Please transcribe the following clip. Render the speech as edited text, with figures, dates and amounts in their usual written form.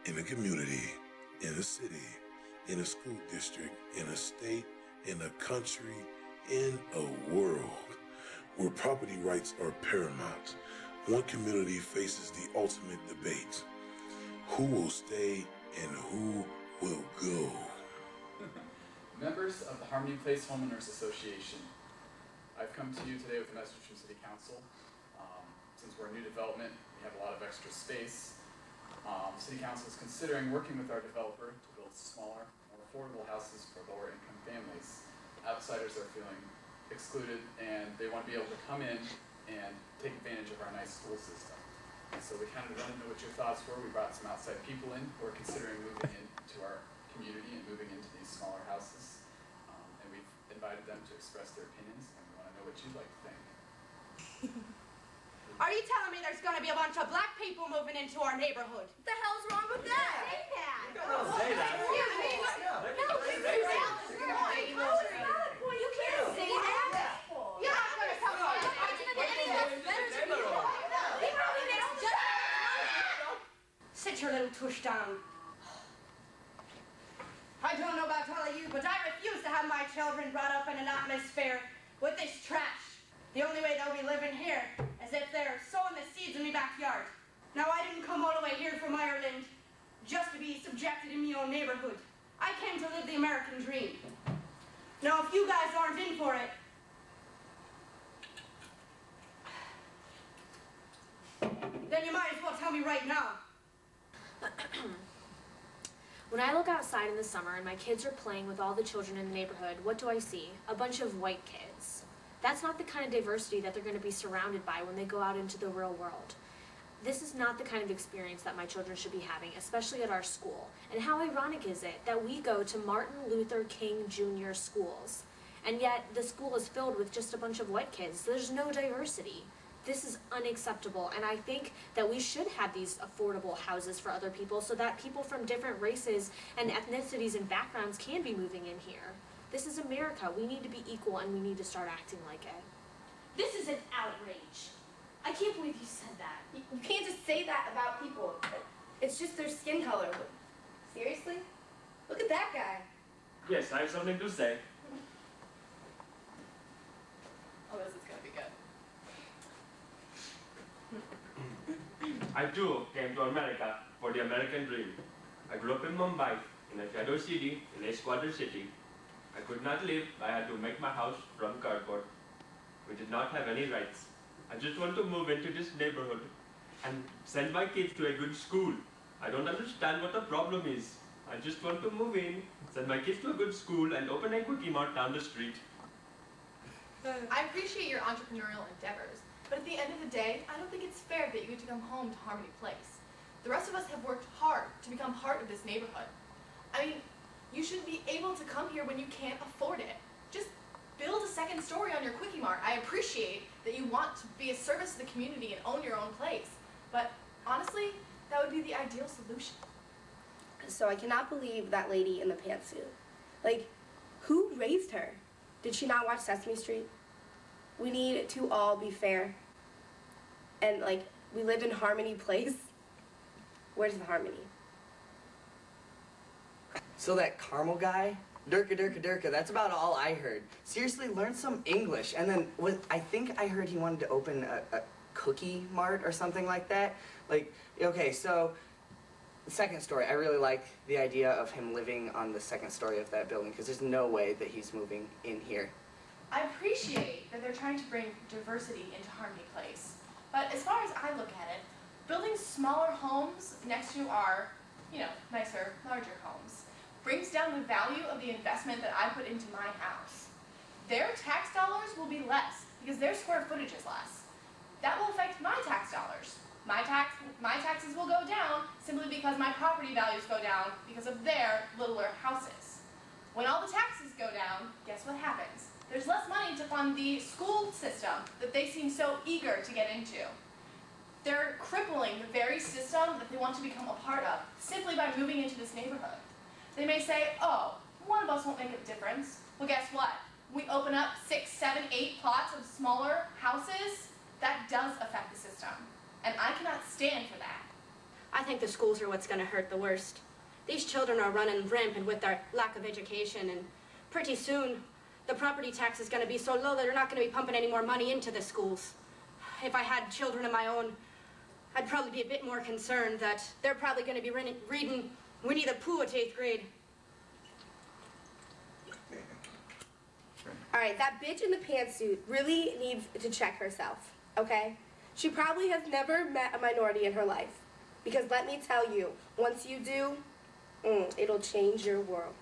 in a community, in a city, in a school district, in a state, in a country, in a world where property rights are paramount, one community faces the ultimate debate. Who will stay and who will go? Members of the Harmony Place Homeowners Association, I've come to you today with a message from City Council. Since we're a new development, we have a lot of extra space. City Council is considering working with our developer to build smaller, more affordable houses for lower income families. Outsiders are feeling excluded and they want to be able to come in and take advantage of our nice school system. And so we kind of wanted to know what your thoughts were. We brought some outside people in who are considering moving into our community and moving into these smaller houses. And we've invited them to express their opinions, and we want to know what you'd like to think. Are you telling me there's going to be a bunch of black people moving into our neighborhood? What the hell's wrong with that? Say that. Don't say that. Excuse me. No, you can't say that. You can't say that. You're not going to tell me anything better to me. Sit your little tush down. I don't know about all of you, but I refuse to have my children brought up in an atmosphere with this trash. The only way they'll be living here is if they're sowing the seeds in my backyard. Now, I didn't come all the way here from Ireland just to be subjected in my own neighborhood. I came to live the American dream. Now, if you guys aren't in for it, then you might as well tell me right now. When I look outside in the summer and my kids are playing with all the children in the neighborhood, what do I see? A bunch of white kids. That's not the kind of diversity that they're going to be surrounded by when they go out into the real world. This is not the kind of experience that my children should be having, especially at our school. And how ironic is it that we go to Martin Luther King Jr. schools, and yet the school is filled with just a bunch of white kids. There's no diversity. This is unacceptable, and I think that we should have these affordable houses for other people so that people from different races and ethnicities and backgrounds can be moving in here. This is America. We need to be equal, and we need to start acting like it. This is an outrage. I can't believe you said that. You can't just say that about people. It's just their skin color. Seriously? Look at that guy. Yes, I have something to say. Oh, this is going to be good. I too came to America for the American dream. I grew up in Mumbai, in a shadow city, in a squatter city. I could not live. I had to make my house from cardboard. We did not have any rights. I just want to move into this neighborhood and send my kids to a good school. I don't understand what the problem is. I just want to move in, send my kids to a good school, and open a quickie mart down the street. I appreciate your entrepreneurial endeavors, but at the end of the day, I don't think it's fair that you get to come home to Harmony Place. The rest of us have worked hard to become part of this neighborhood. I mean, you shouldn't be able to come here when you can't afford it. Just build a second story on your quickie mart. I appreciate that you want to be a service to the community and own your own place, but honestly, that would be the ideal solution. So I cannot believe that lady in the pantsuit. Like, who raised her? Did she not watch Sesame Street? We need to all be fair. And, like, we live in Harmony Place. Where's the harmony? So that caramel guy, Durka, that's about all I heard. Seriously, learn some English. And then, I think I heard he wanted to open a cookie mart or something like that. Like, okay, so, the second story, I really like the idea of him living on the second story of that building, because there's no way that he's moving in here. I appreciate that they're trying to bring diversity into Harmony Place, but as far as I look at it, building smaller homes next to our, nicer, larger homes brings down the value of the investment that I put into my house. Their tax dollars will be less because their square footage is less. That will affect my tax dollars. My taxes will go down simply because my property values go down because of their littler houses. When all the taxes go down, guess what happens? There's less money to fund the school system that they seem so eager to get into. They're crippling the very system that they want to become a part of simply by moving into this neighborhood. They may say, oh, one of us won't make a difference. Well, guess what? We open up 6, 7, 8 plots of smaller houses, that does affect the system. And I cannot stand for that. I think the schools are what's going to hurt the worst. These children are running rampant with their lack of education, and pretty soon the property tax is going to be so low that they're not going to be pumping any more money into the schools. If I had children of my own, I'd probably be a bit more concerned that they're probably going to be reading Winnie the Pooh at 8th grade. All right, that bitch in the pantsuit really needs to check herself, okay? She probably has never met a minority in her life. Because let me tell you, once you do, it'll change your world.